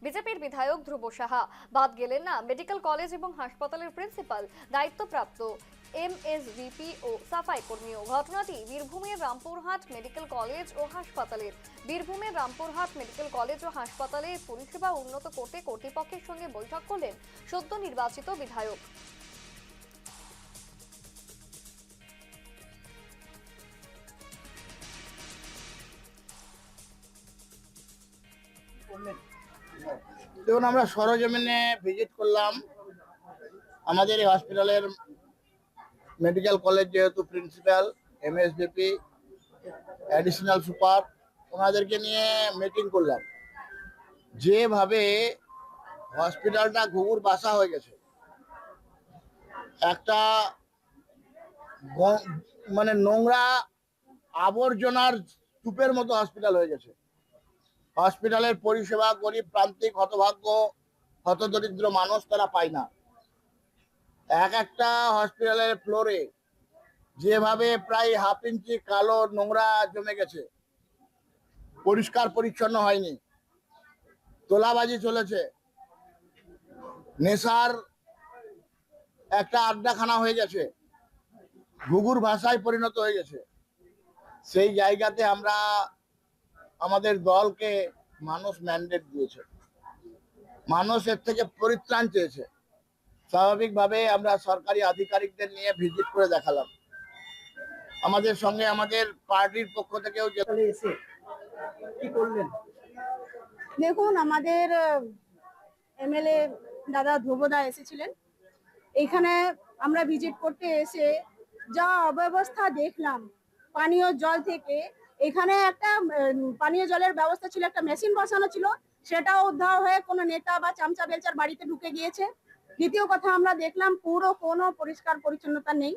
বিজেপির বিধায়ক ধ্রুব সাহা। বাদ গেলেন না মেডিকেল কলেজ এবং হাসপাতালের প্রিন্সিপাল, দায়িত্বপ্রাপ্ত এমএসভিপি ও সাফাই কর্মীও। ঘটনাটি বীরভূমের রামপুরহাট মেডিকেল কলেজ ও হাসপাতালের। বীরভূমের রামপুরহাট মেডিকেল কলেজ ও হাসপাতালে পরিষেবা উন্নত করতে কর্তৃপক্ষের সঙ্গে বৈঠক করলেন সদ্য নির্বাচিত বিধায়ক। দেখুন, আমরা সরজমিনে ভিজিট করলাম। আমাদের এই হসপিটালের মেডিকেল কলেজ যেহেতু প্রিন্সিপাল, এমএসভিপি, অ্যাডিশনাল সুপার, ওনাদেরকে নিয়ে মিটিং করলাম। যেভাবে হসপিটালটা ঘুঘুর বাসা হয়ে গেছে, একটা মানে নোংরা আবর্জনার স্তূপের মতো হসপিটাল হয়ে গেছে। হসপিটালের পরিষেবা গরিব, প্রান্তিক, হতভাগ্য, হতদরিদ্র মানুষ তারা পায় না। একটা হসপিটালের ফ্লোরে যেভাবে প্রায় হাফ ইঞ্চি কালো নোংরা জমে গেছে, পরিষ্কার পরিচ্ছন্ন হয়নি, তোলাবাজি চলেছে, নেশার একটা আড্ডাখানা হয়ে গেছে, ঘুঘুর ভাষায় পরিণত হয়ে গেছে। সেই জায়গাতে আমরা আমাদের দলকে মানুষ ম্যান্ডেট দিয়েছে, মানুষ এর থেকে পরিত্রাণ চেয়েছে। স্বাভাবিকভাবে আমরা সরকারি আধিকারিকদের নিয়ে ভিজিট করে দেখালাম। আমাদের সঙ্গে আমাদের পার্টির পক্ষ থেকেও এসে কি করলেন। দেখুন, আমাদের এমএলএ দাদা ধ্রুবদা এসেছিলেন। এইখানে আমরা ভিজিট করতে এসে যা অব্যবস্থা দেখলাম, পানীয় জল থেকে এখানে একটা পানীয় জলের ব্যবস্থা ছিল, একটা মেশিন বসানো ছিল, সেটাও উদ্ধার হয়ে কোনো নেতা বা চামচা বেলচার বাড়িতে ঢুকে গিয়েছে। দ্বিতীয় কথা, আমরা দেখলাম পুরো কোনো পরিষ্কার পরিচ্ছন্নতা নেই,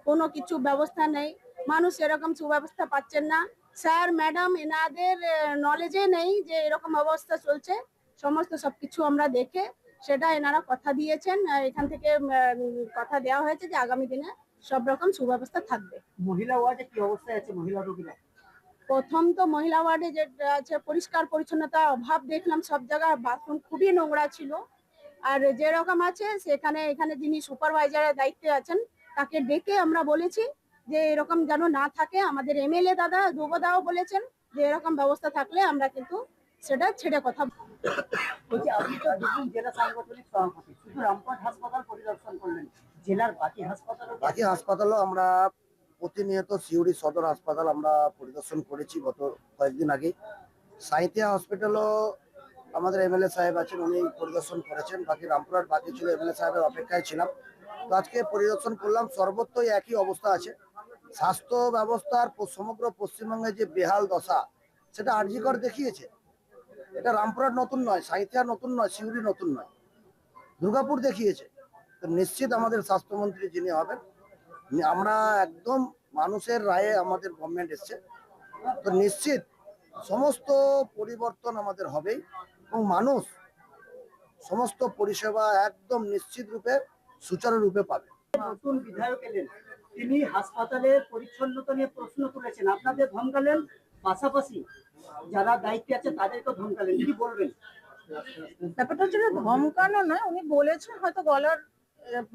কোনো কিছু ব্যবস্থা নেই, মানুষ এরকম সুব্যবস্থা পাচ্ছেন না। স্যার ম্যাডাম এনাদের নলেজে নেই যে এরকম অবস্থা চলছে। সমস্ত সবকিছু আমরা দেখে সেটা এনারা কথা দিয়েছেন, এখান থেকে কথা দেওয়া হয়েছে যে আগামী দিনে সব রকম সুব্যবস্থা থাকবে। মহিলা ওয়ার্ডে কি অবস্থায় আছে মহিলা রোগীরা? প্রথম তো মহিলা ওয়ার্ডে যেটা আছে পরিষ্কার পরিচ্ছন্নতা অভাব দেখলাম, সব জায়গায় বাথরুম খুবই নোংরা ছিল। আর যেরকম আছে সেখানে এখানে যিনি সুপারভাইজারের দায়িত্বে আছেন তাকে ডেকে আমরা বলেছি যে এরকম যেন না থাকে। আমাদের এমএলএ দাদা ধ্রুবদাও বলেছেন যে এরকম ব্যবস্থা থাকলে আমরা কিন্তু সেটা ছেড়ে কথা বলছি। আপনি তো দেখুন জেলা সাংগঠনিক সভাপতি, শুধু রামপুরহাট হাসপাতাল পরিদর্শন করলেন, জেলার বাকি হাসপাতালও আমরা প্রতিনিয়ত সিউড়ি সদর হাসপাতাল আমরা পরিদর্শন করেছি গত কয়েকদিন আগে। সাঁইথিয়া হসপিটালও আমাদের এমএলএ সাহেব আছেন, উনি পরিদর্শন করেছেন। বাকি রামপুরহাট বাকি ছিল, এমএলএ সাহেবের অপেক্ষায় ছিলাম। তো আজকে পরিদর্শন করলাম, সর্বত্রই একই অবস্থা আছে। স্বাস্থ্য ব্যবস্থার সমগ্র পশ্চিমবঙ্গে যে বেহাল দশা, সেটা আরজিকর দেখিয়েছে। এটা রামপুরহাট নতুন নয়, সাঁইথিয়া নতুন নয়, সিউড়ি নতুন নয়, দুর্গাপুর দেখিয়েছে। তো নিশ্চিত আমাদের স্বাস্থ্যমন্ত্রী যিনি হবেন, আমরা একদম মানুষের রায়ে আমাদের গভর্নমেন্ট এসছে, তো নিশ্চিত সমস্ত পরিবর্তন আমাদের হবেই এবং মানুষ সমস্ত পরিষেবা একদম নিশ্চিত রূপে সুচারুরূপে পাবে। নতুন বিধায়ক এলেন, তিনি হাসপাতালের পরিচ্ছন্নতা নিয়ে প্রশ্ন তুলেছেন, আপনাদের ধমকালেন, পাশাপাশি যারা দায়িত্বে আছে তাদেরকেও ধমকালেন, কি বলবেন? ব্যাপারটা হচ্ছে ধমকানো নয়, উনি বলেছেন হয়তো গলার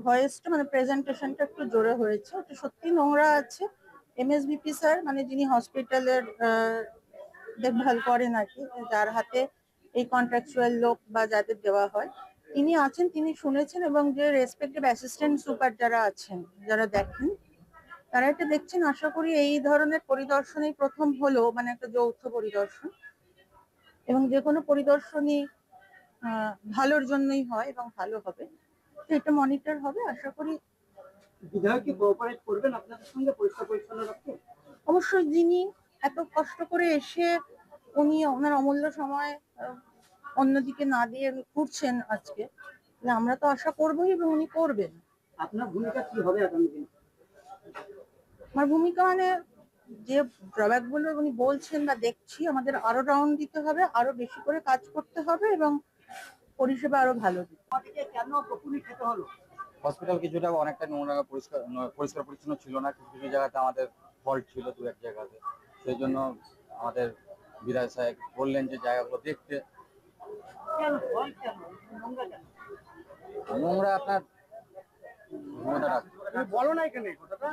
ভয়েসটা মানে প্রেজেন্টেশনটা একটু জোরে হয়েছে। ওটা সত্যি নোংরা আছে। এমএসভিপি স্যার মানে যিনি হসপিটালের দেখভাল করেন আর কি, যার হাতে এই কন্ট্রাকচুয়াল লোক বা যাদের দেওয়া হয়, তিনি আছেন, তিনি শুনেছেন এবং যে রেসপেক্টিভ অ্যাসিস্ট্যান্ট সুপার যারা আছেন, যারা দেখেন, তারা এটা দেখছেন। আশা করি এই ধরনের পরিদর্শনই প্রথম হলো, মানে একটা যৌথ পরিদর্শন, এবং যে কোনো পরিদর্শনই ভালোর জন্যই হয় এবং ভালো হবে। তো এটা মনিটর হবে, আশা করি। বিধায়ক কি কোঅপারেট করবেন আপনাদের সঙ্গে পরিষ্কার পরিচ্ছন্ন রাখতে? অবশ্যই, যিনি এত কষ্ট করে এসে উনি ওনার অমূল্য সময় অন্যদিকে না দিয়ে ঘুরছেন আজকে, আমরা তো আশা করবোই এবং উনি করবেন। আপনার ভূমিকা কি হবে আগামী দিনে? আমার ভূমিকা মানে যে ড্রব্যাক গুলো উনি বলছেন বা দেখছি, আমাদের আরো রাউন্ড দিতে হবে, আরো বেশি করে কাজ করতে হবে এবং পরিষেবা আরো ভালো দিতে হবে। আমাদেরকে কেন বকুনি খেতে হলো? হসপিটাল কিছুটা অনেকটা নোংরা, পরিষ্কার পরিচ্ছন্ন ছিল না। কিছু কিছু জায়গাতে আমাদের ফল্ট ছিল, দু এক জায়গাতে। সেই জন্য আমাদের বিধায়ক সাহেব বললেন যে জায়গাগুলো দেখতে, কেন হয় কেন নোংরা কেন? নোংরা আপনার তুমি বলো না এখানে কথাটা।